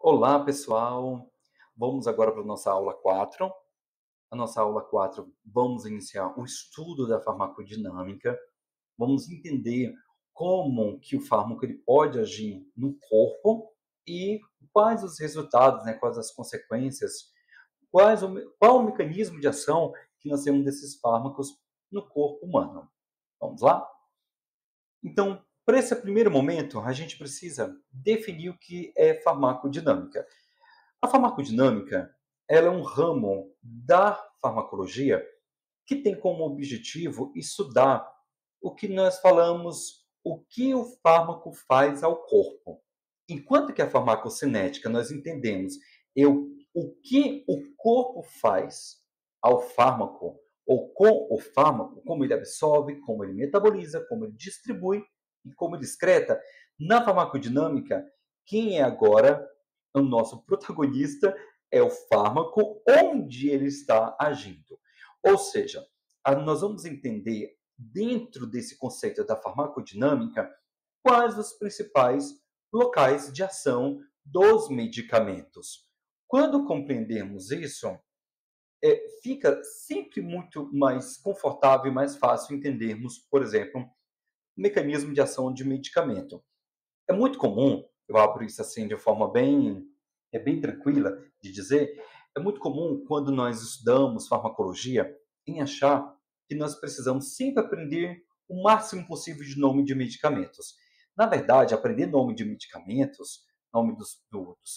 Olá, pessoal. Vamos agora para a nossa aula 4. A nossa aula 4, vamos iniciar o estudo da farmacodinâmica. Vamos entender como que o fármaco ele pode agir no corpo e quais os resultados, né, quais as consequências, qual o mecanismo de ação que nós temos desses fármacos no corpo humano. Vamos lá? Então, para esse primeiro momento, a gente precisa definir o que é farmacodinâmica. A farmacodinâmica, ela é um ramo da farmacologia que tem como objetivo estudar o que nós falamos, o que o fármaco faz ao corpo. Enquanto que a farmacocinética nós entendemos o que o corpo faz ao fármaco, ou com o fármaco, como ele absorve, como ele metaboliza, como ele distribui e como ele excreta, na farmacodinâmica, quem é agora o nosso protagonista é o fármaco onde ele está agindo. Ou seja, nós vamos entender, dentro desse conceito da farmacodinâmica, quais os principais locais de ação dos medicamentos. Quando compreendermos isso, fica sempre muito mais confortável e mais fácil entendermos, por exemplo, o mecanismo de ação de medicamento. É muito comum, eu abro isso assim de forma bem tranquila de dizer, é muito comum quando nós estudamos farmacologia em achar que nós precisamos sempre aprender o máximo possível de nome de medicamentos. Na verdade, aprender nome de medicamentos, nome dos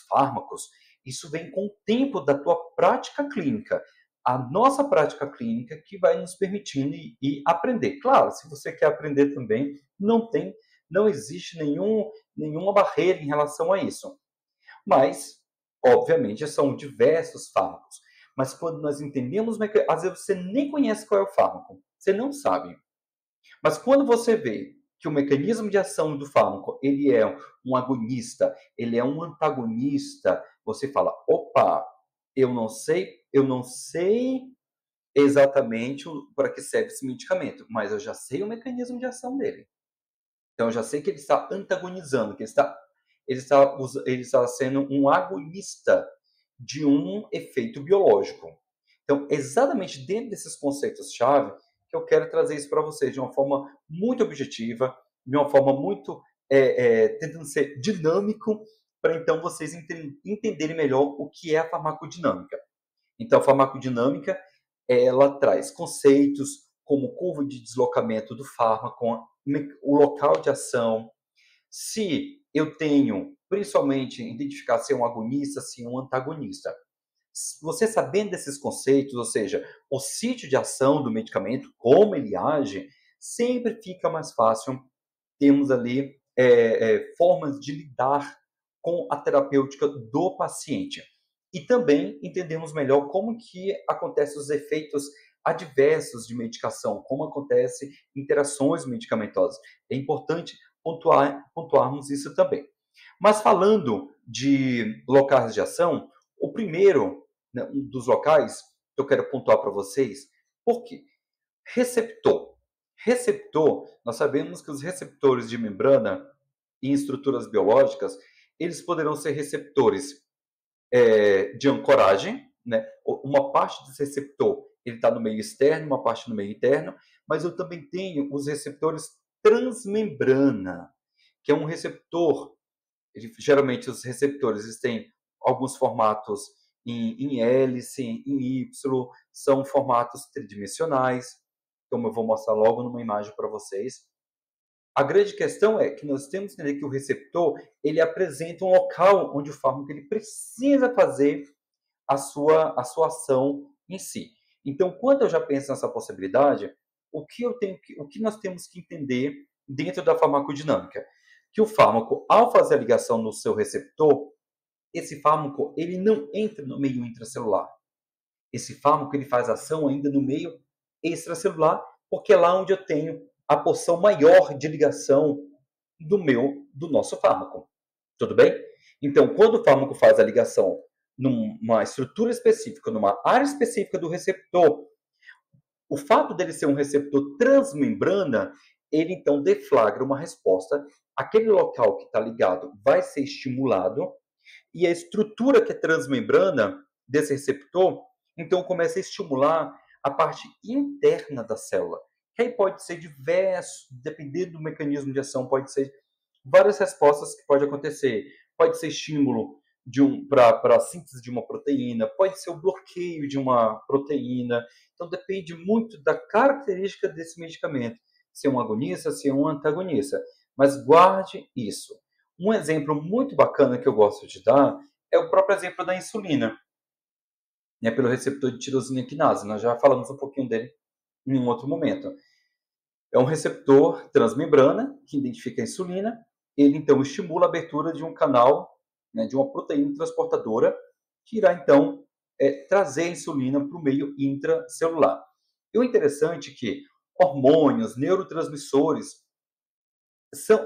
fármacos, isso vem com o tempo da tua prática clínica. A nossa prática clínica que vai nos permitindo ir aprender. Claro, se você quer aprender também, não existe nenhuma barreira em relação a isso. Mas, obviamente, são diversos fármacos. Mas quando nós entendemos, às vezes você nem conhece qual é o fármaco, você não sabe. Mas quando você vê que o mecanismo de ação do fármaco, ele é um agonista, ele é um antagonista, você fala, opa, eu não sei exatamente para que serve esse medicamento, mas eu já sei o mecanismo de ação dele. Então eu já sei que ele está antagonizando, que ele está sendo um agonista de um efeito biológico. Então, exatamente dentro desses conceitos-chave, que eu quero trazer isso para vocês de uma forma muito objetiva, de uma forma muito tentando ser dinâmico, para então vocês entenderem melhor o que é a farmacodinâmica. Então, a farmacodinâmica, ela traz conceitos como curva de deslocamento do fármaco, o local de ação, se eu tenho, principalmente, identificar se é um agonista, se é um antagonista. Você sabendo desses conceitos, ou seja, o sítio de ação do medicamento, como ele age, sempre fica mais fácil termos ali formas de lidar com a terapêutica do paciente. E também entendemos melhor como que acontecem os efeitos adversos de medicação, como acontecem interações medicamentosas. É importante pontuarmos isso também. Mas falando de locais de ação, o primeiro, né, um dos locais que eu quero pontuar para vocês, por quê? Receptor. Receptor, nós sabemos que os receptores de membrana em estruturas biológicas, eles poderão ser receptores de ancoragem, né? Uma parte desse receptor ele está no meio externo, uma parte no meio interno, mas eu também tenho os receptores transmembrana, que é um receptor. Geralmente os receptores eles têm alguns formatos em hélice, em Y, são formatos tridimensionais, como eu vou mostrar logo numa imagem para vocês. A grande questão é que nós temos que entender que o receptor ele apresenta um local onde o fármaco ele precisa fazer a sua ação em si. Então, quando eu já penso nessa possibilidade, o que nós temos que entender dentro da farmacodinâmica? Que o fármaco, ao fazer a ligação no seu receptor, esse fármaco ele não entra no meio intracelular. Esse fármaco ele faz ação ainda no meio extracelular, porque é lá onde eu tenho a porção maior de ligação do nosso fármaco. Tudo bem? Então, quando o fármaco faz a ligação numa estrutura específica, numa área específica do receptor, o fato dele ser um receptor transmembrana, ele então deflagra uma resposta. Aquele local que está ligado vai ser estimulado E a estrutura que é transmembrana desse receptor, então começa a estimular a parte interna da célula. Que aí pode ser diverso, dependendo do mecanismo de ação, pode ser várias respostas que pode acontecer. Pode ser estímulo para a síntese de uma proteína, pode ser o bloqueio de uma proteína. Então depende muito da característica desse medicamento, se é um agonista, se é um antagonista. Mas guarde isso. Um exemplo muito bacana que eu gosto de dar é o próprio exemplo da insulina, né, pelo receptor de tirosina quinase. Nós já falamos um pouquinho dele em um outro momento. É um receptor transmembrana que identifica a insulina. Ele, então, estimula a abertura de um canal, né, de uma proteína transportadora, que irá, então, trazer a insulina para o meio intracelular. E o interessante é que hormônios, neurotransmissores,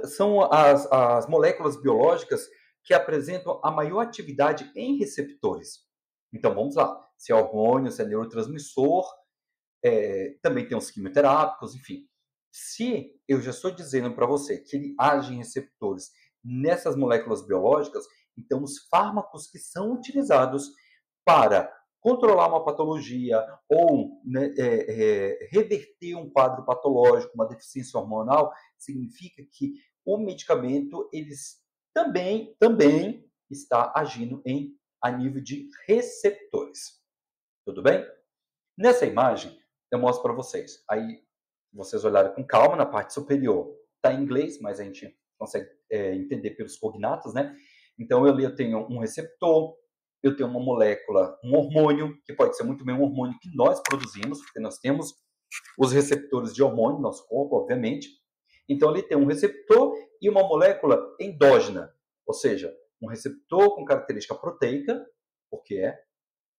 são as moléculas biológicas que apresentam a maior atividade em receptores. Então, vamos lá. Se é hormônio, se é neurotransmissor, também tem os quimioterápicos, enfim. Se eu já estou dizendo para você que ele age em receptores nessas moléculas biológicas, então os fármacos que são utilizados para controlar uma patologia ou, né, reverter um quadro patológico, uma deficiência hormonal, significa que o medicamento também está agindo a nível de receptores. Tudo bem? Nessa imagem, eu mostro para vocês. Aí, vocês olharem com calma, na parte superior está em inglês, mas a gente consegue entender pelos cognatos, né? Então, eu tenho um receptor, eu tenho uma molécula, um hormônio, que pode ser muito bem um hormônio que nós produzimos, porque nós temos os receptores de hormônio no nosso corpo, obviamente. Então, ele tem um receptor e uma molécula endógena, ou seja, um receptor com característica proteica, porque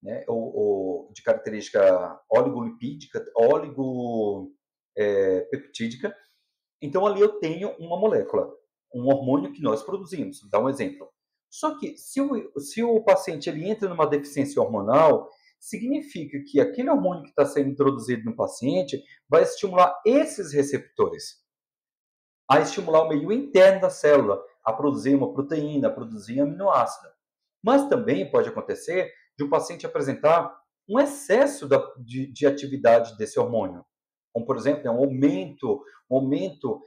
né, ou de característica oligolipídica, oligopeptídica. Então, ali eu tenho uma molécula, um hormônio que nós produzimos. Vou dar um exemplo. Só que, se o paciente ele entra numa deficiência hormonal, significa que aquele hormônio que está sendo introduzido no paciente vai estimular esses receptores, a estimular o meio interno da célula, a produzir uma proteína, a produzir aminoácido. Mas também pode acontecer de um paciente apresentar um excesso de atividade desse hormônio. Como, por exemplo, um aumento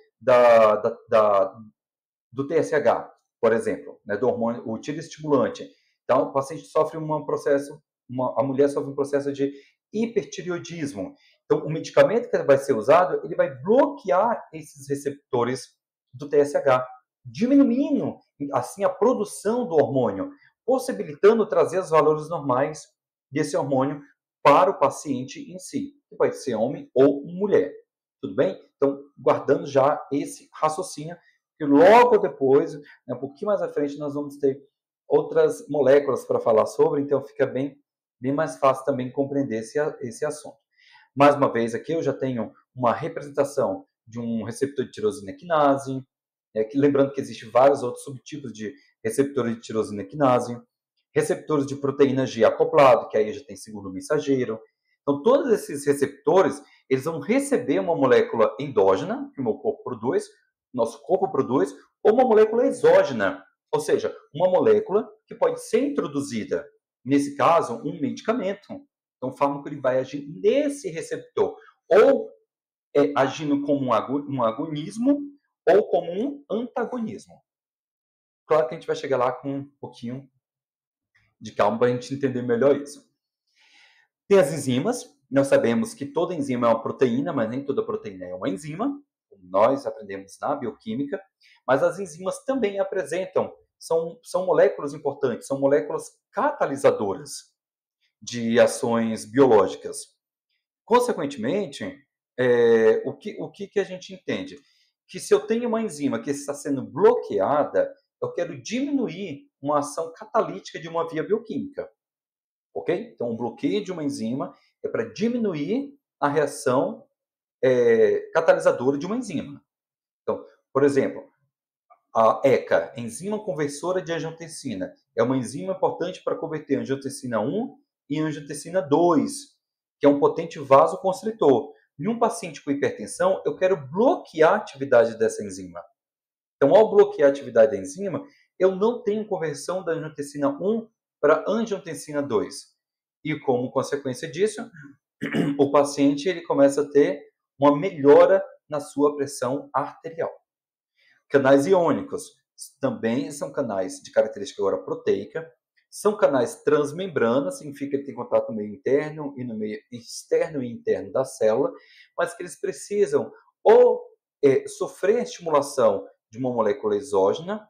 do TSH, por exemplo, né, do hormônio, o tireoestimulante. Então, o paciente sofre a mulher sofre um processo de hipertireoidismo. Então, o medicamento que vai ser usado, ele vai bloquear esses receptores do TSH, diminuindo, assim, a produção do hormônio, possibilitando trazer os valores normais desse hormônio para o paciente em si, que pode ser homem ou mulher. Tudo bem? Então, guardando já esse raciocínio, que logo depois, né, um pouquinho mais à frente, nós vamos ter outras moléculas para falar sobre, então fica bem mais fácil também compreender esse assunto. Mais uma vez, aqui eu já tenho uma representação de um receptor de tirosina quinase, lembrando que existem vários outros subtipos de receptores de tirosina quinase, receptores de proteína G acoplado, que aí já tem segundo mensageiro. Então, todos esses receptores, eles vão receber uma molécula endógena, que o meu corpo produz, nosso corpo produz, ou uma molécula exógena, ou seja, uma molécula que pode ser introduzida. Nesse caso, um medicamento. Então, o fármaco ele vai agir nesse receptor, ou agindo como um agonismo, ou como um antagonismo. Claro que a gente vai chegar lá com um pouquinho de calma para a gente entender melhor isso. Tem as enzimas. Nós sabemos que toda enzima é uma proteína, mas nem toda proteína é uma enzima, como nós aprendemos na bioquímica. Mas as enzimas também apresentam, são moléculas importantes, são moléculas catalisadoras de ações biológicas. Consequentemente, o que a gente entende? Que se eu tenho uma enzima que está sendo bloqueada, eu quero diminuir uma ação catalítica de uma via bioquímica. Ok? Então, o bloqueio de uma enzima é para diminuir a reação catalisadora de uma enzima. Então, por exemplo, a ECA, enzima conversora de angiotensina, é uma enzima importante para converter angiotensina 1 e angiotensina 2, que é um potente vasoconstritor. Em um paciente com hipertensão, eu quero bloquear a atividade dessa enzima. Então, ao bloquear a atividade da enzima, eu não tenho conversão da angiotensina 1 para angiotensina 2. E como consequência disso, o paciente ele começa a ter uma melhora na sua pressão arterial. Canais iônicos também são canais de característica agora proteica, são canais transmembrana, significa que ele tem contato no meio interno e no meio externo e interno da célula, mas que eles precisam ou sofrer a estimulação de uma molécula exógena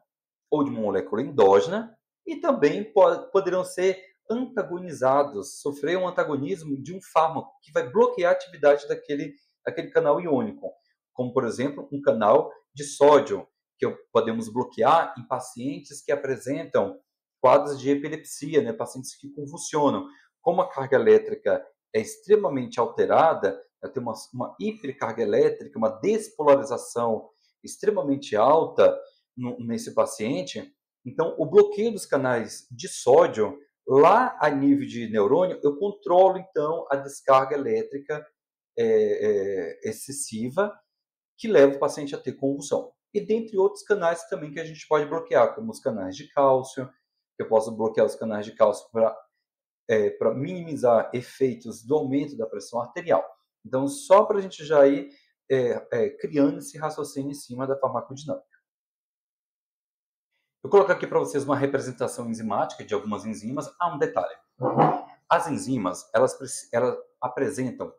ou de uma molécula endógena, e também poderão ser antagonizados, sofrer um antagonismo de um fármaco que vai bloquear a atividade daquele canal iônico, como, por exemplo, um canal de sódio, que podemos bloquear em pacientes que apresentam quadros de epilepsia, né, pacientes que convulsionam. Como a carga elétrica é extremamente alterada, tem uma hipercarga elétrica, uma despolarização extremamente alta nesse paciente, então o bloqueio dos canais de sódio, lá a nível de neurônio, eu controlo então a descarga elétrica excessiva, que leva o paciente a ter convulsão. E dentre outros canais também que a gente pode bloquear, como os canais de cálcio, eu posso bloquear os canais de cálcio para minimizar efeitos do aumento da pressão arterial. Então, só para a gente já ir criando esse raciocínio em cima da farmacodinâmica. Eu coloco aqui para vocês uma representação enzimática de algumas enzimas. Um detalhe. As enzimas, elas apresentam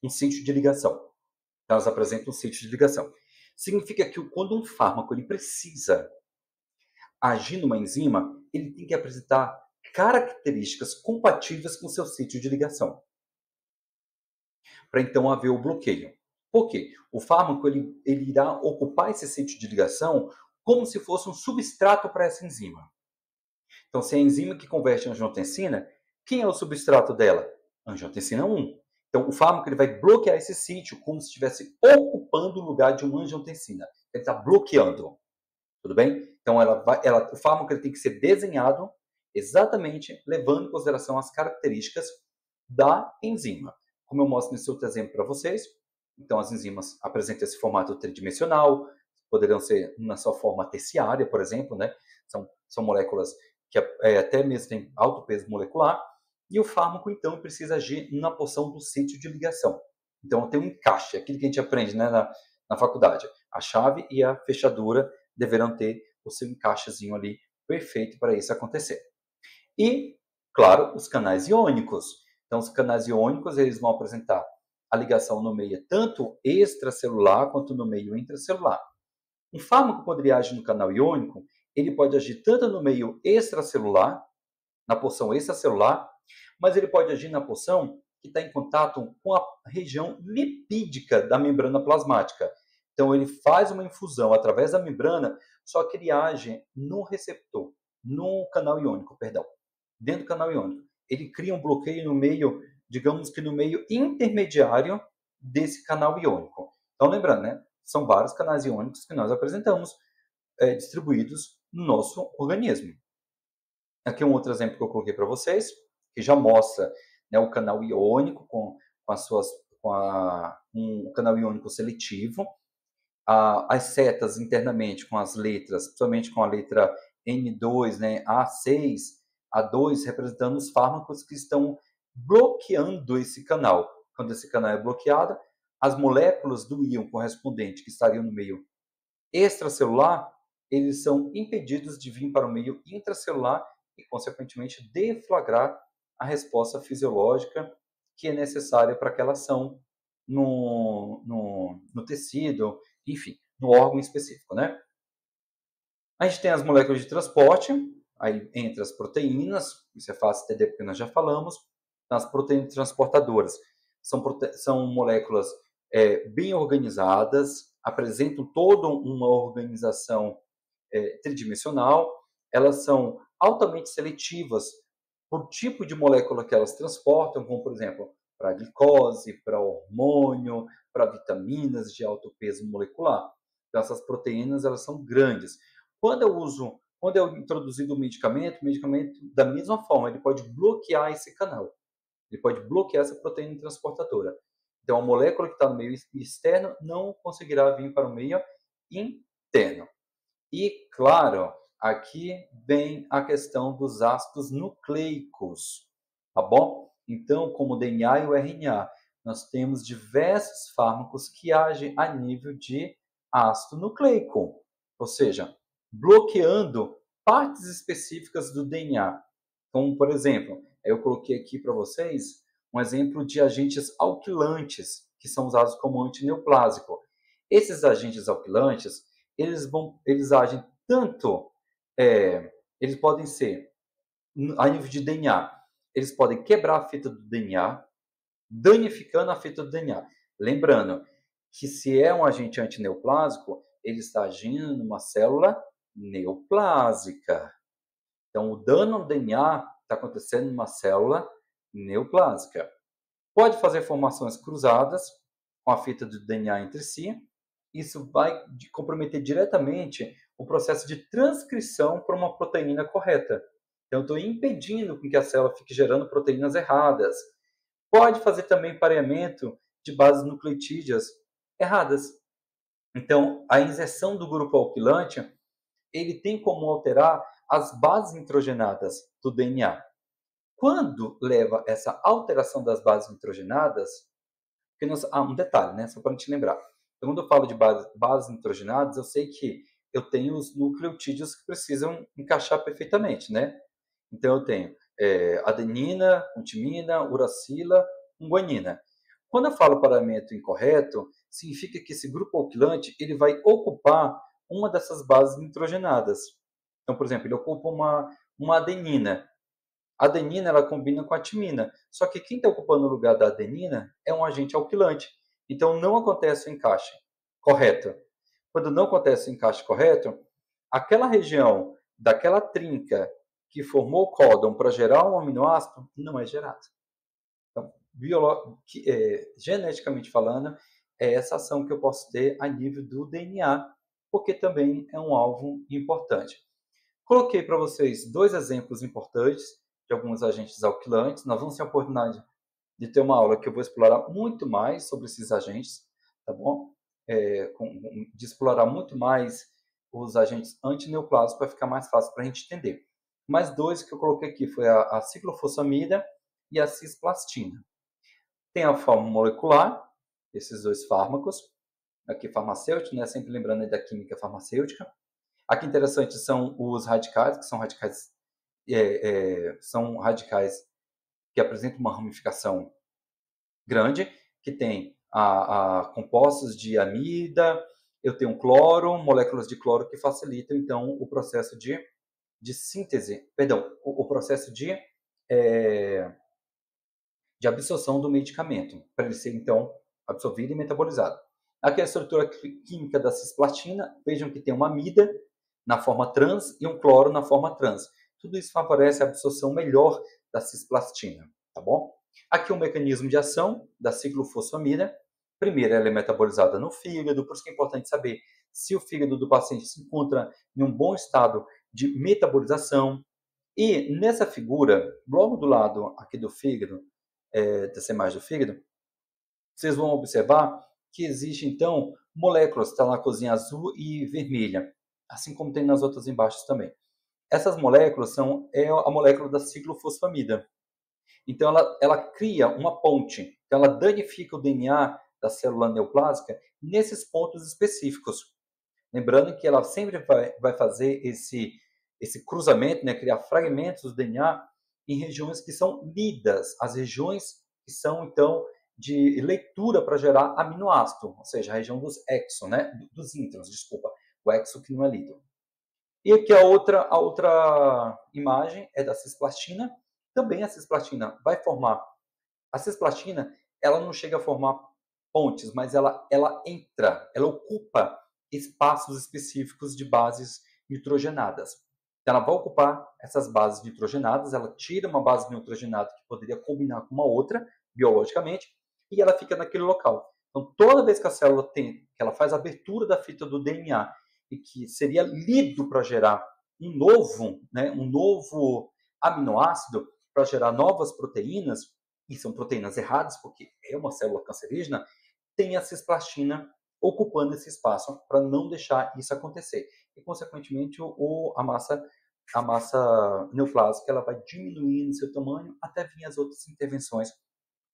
um sítio de ligação. Elas apresentam um sítio de ligação. Significa que quando um fármaco ele precisa agir numa enzima, ele tem que apresentar características compatíveis com seu sítio de ligação, para então haver o bloqueio. Por quê? O fármaco ele irá ocupar esse sítio de ligação como se fosse um substrato para essa enzima. Então, se é a enzima que converte a angiotensina, quem é o substrato dela? Angiotensina 1. Então, o fármaco ele vai bloquear esse sítio como se estivesse ocupando o lugar de uma angiotensina. Ele está bloqueando. Tudo bem? Então, o fármaco ele tem que ser desenhado exatamente levando em consideração as características da enzima. Como eu mostro nesse outro exemplo para vocês, então as enzimas apresentam esse formato tridimensional, poderão ser na sua forma terciária, por exemplo, né? São moléculas que até mesmo têm alto peso molecular, e o fármaco, então, precisa agir na porção do sítio de ligação. Então, tem um encaixe, aquilo que a gente aprende, né, na faculdade. A chave e a fechadura deverão ter o seu encaixezinho ali perfeito para isso acontecer. E, claro, os canais iônicos. Então, os canais iônicos eles vão apresentar a ligação no meio tanto extracelular quanto no meio intracelular. Um fármaco poderia agir no canal iônico, ele pode agir tanto no meio extracelular, na porção extracelular, mas ele pode agir na porção que está em contato com a região lipídica da membrana plasmática. Então, ele faz uma infusão através da membrana, só que ele age no receptor, no canal iônico, perdão. Dentro do canal iônico. Ele cria um bloqueio no meio, digamos que no meio intermediário desse canal iônico. Então, lembrando, né? São vários canais iônicos que nós apresentamos distribuídos no nosso organismo. Aqui um outro exemplo que eu coloquei para vocês, que já mostra, né, o canal iônico um canal iônico seletivo, as setas internamente com as letras, principalmente com a letra N2, né, A6, A2, representando os fármacos que estão bloqueando esse canal. Quando esse canal é bloqueado, as moléculas do íon correspondente que estariam no meio extracelular, eles são impedidos de vir para o meio intracelular e, consequentemente, deflagrar a resposta fisiológica que é necessária para aquela ação no tecido, enfim, no órgão específico, né? A gente tem as moléculas de transporte, aí entre as proteínas, isso é fácil entender porque nós já falamos, as proteínas transportadoras. São moléculas bem organizadas, apresentam toda uma organização tridimensional, elas são altamente seletivas por tipo de molécula que elas transportam, como, por exemplo, para glicose, para hormônio, para vitaminas de alto peso molecular. Então, essas proteínas elas são grandes. Quando é introduzido o medicamento, da mesma forma, ele pode bloquear esse canal. Ele pode bloquear essa proteína transportadora. Então, a molécula que está no meio externo não conseguirá vir para o meio interno. E, claro, aqui vem a questão dos ácidos nucleicos, tá bom? Então, como o DNA e o RNA, nós temos diversos fármacos que agem a nível de ácido nucleico, ou seja, bloqueando partes específicas do DNA. Como, por exemplo, eu coloquei aqui para vocês um exemplo de agentes alquilantes, que são usados como antineoplásico. Esses agentes alquilantes, eles agem tanto, eles podem ser a nível de DNA, eles podem quebrar a fita do DNA, danificando a fita do DNA. Lembrando que se é um agente antineoplásico, ele está agindo numa célula neoplásica. Então, o dano ao DNA está acontecendo numa célula neoplásica. Pode fazer formações cruzadas com a fita do DNA entre si. Isso vai comprometer diretamente o processo de transcrição para uma proteína correta. Então, eu estou impedindo que a célula fique gerando proteínas erradas. Pode fazer também pareamento de bases nucleotídeas erradas. Então, a inserção do grupo alquilante, ele tem como alterar as bases nitrogenadas do DNA. Quando leva essa alteração das bases nitrogenadas, um detalhe, né, só para te lembrar. Então, quando eu falo de bases nitrogenadas, eu sei que eu tenho os nucleotídeos que precisam encaixar perfeitamente, né? Então, eu tenho adenina, com timina, uracila, com guanina. Quando eu falo paramento incorreto, significa que esse grupo alquilante ele vai ocupar uma dessas bases nitrogenadas. Então, por exemplo, ele ocupa uma adenina. A adenina ela combina com a timina, só que quem está ocupando o lugar da adenina é um agente alquilante. Então, não acontece o encaixe correto. Quando não acontece o encaixe correto, aquela região daquela trinca que formou o códon para gerar um aminoácido não é gerado. Então, geneticamente falando, é essa ação que eu posso ter a nível do DNA, porque também é um alvo importante. Coloquei para vocês dois exemplos importantes de alguns agentes alquilantes. Nós vamos ter a oportunidade de ter uma aula que eu vou explorar muito mais sobre esses agentes, tá bom? De explorar muito mais os agentes antineoplásicos para ficar mais fácil para a gente entender. Mais dois que eu coloquei aqui foi a ciclofosfamida e a cisplastina. Tem a forma molecular, esses dois fármacos, aqui farmacêutico, né? Sempre lembrando aí da química farmacêutica. Aqui interessante são os radicais, que são radicais que apresentam uma ramificação grande, que tem compostos de amida, eu tenho cloro, moléculas de cloro que facilitam, então, o processo de síntese, perdão, o processo de absorção do medicamento, para ele ser, então, absorvido e metabolizado. Aqui é a estrutura química da cisplatina, vejam que tem uma amida na forma trans e um cloro na forma trans. Tudo isso favorece a absorção melhor da cisplastina, tá bom? Aqui o mecanismo de ação da ciclofosfamida. Primeiro, ela é metabolizada no fígado, por isso que é importante saber se o fígado do paciente se encontra em um bom estado de metabolização. E nessa figura, logo do lado aqui do fígado, dessa imagem do fígado, vocês vão observar que existe, então, moléculas, está na cozinha azul e vermelha, assim como tem nas outras embaixo também. Essas moléculas é a molécula da ciclofosfamida. Então, ela cria uma ponte, então ela danifica o DNA da célula neoplásica nesses pontos específicos. Lembrando que ela sempre vai fazer esse cruzamento, né, criar fragmentos do DNA em regiões que são lidas, as regiões que são, então, de leitura para gerar aminoácido, ou seja, a região dos exons, né, dos introns, desculpa, o exo que não é lido. E aqui a outra imagem é da cisplastina. Também a cisplastina vai formar. A cisplastina, ela não chega a formar pontes, mas ela entra, ela ocupa espaços específicos de bases nitrogenadas. Então, ela vai ocupar essas bases nitrogenadas, ela tira uma base nitrogenada que poderia combinar com uma outra, biologicamente, e ela fica naquele local. Então, toda vez que a célula que ela faz a abertura da fita do DNA e que seria lido para gerar um novo aminoácido, para gerar novas proteínas, e são proteínas erradas, porque é uma célula cancerígena, tem a cisplastina ocupando esse espaço para não deixar isso acontecer. e, consequentemente, a massa neoplásica ela vai diminuindo seu tamanho até vir as outras intervenções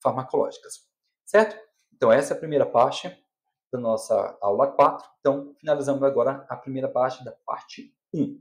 farmacológicas, certo? Então essa é a primeira parte da nossa aula 4. Então finalizamos agora a primeira parte da parte 1.